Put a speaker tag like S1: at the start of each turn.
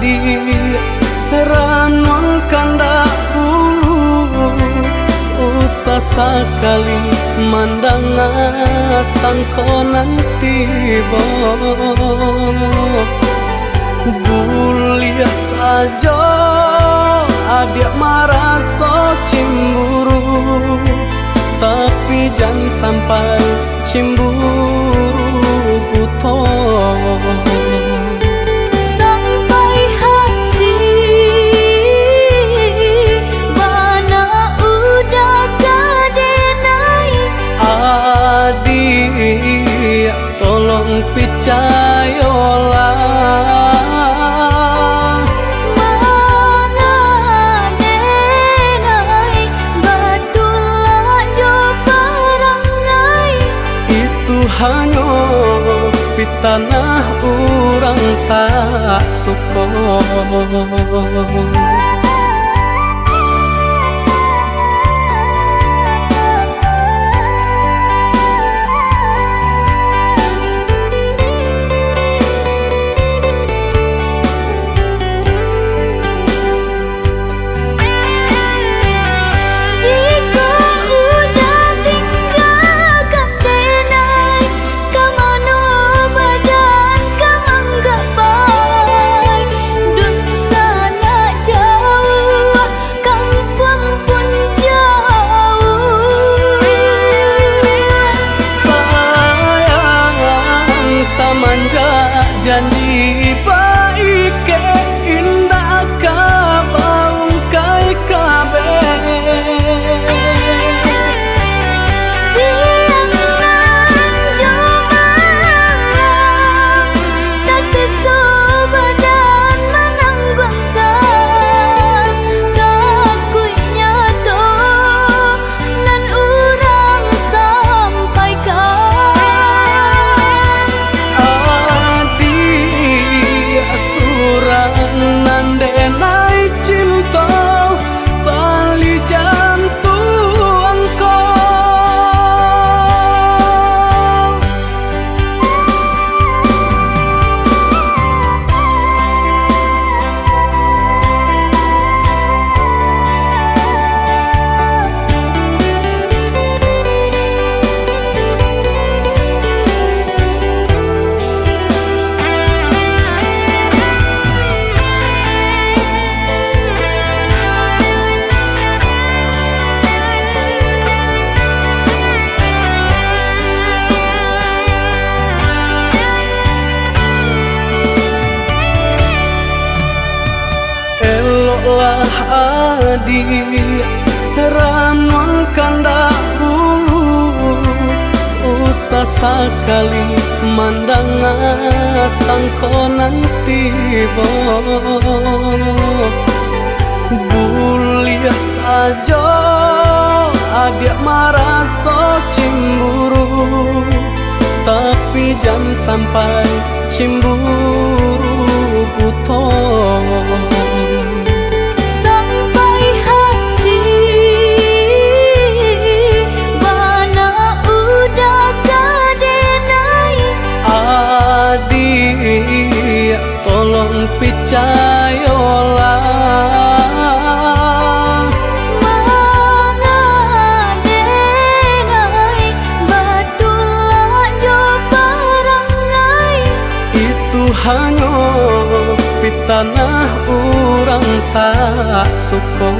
S1: adi ranuang kanda ulu usah sekali mandang sangkonan tiba bulia saja adik merasa cemburu tapi jangan sampai cemburu buta
S2: sampai hati mana udah kadenai
S1: adik tolong percayalah hanya di tanah orang tak suka. Janji baik ke indah kabau kai kabe
S2: siang nan jumalang tak sesu badan menanggungkan kakunya to nan urang sampaikan
S1: nandenai cinta tali jantungku lah adi ranuang kanda ulu usah sekali mandang sangkonan tiba bulia saja adik merasa cemburu tapi jangan sampai cemburu buta tolong percayalah
S2: mengadenai batulah joparangai
S1: itu hanya di tanah orang tak suka.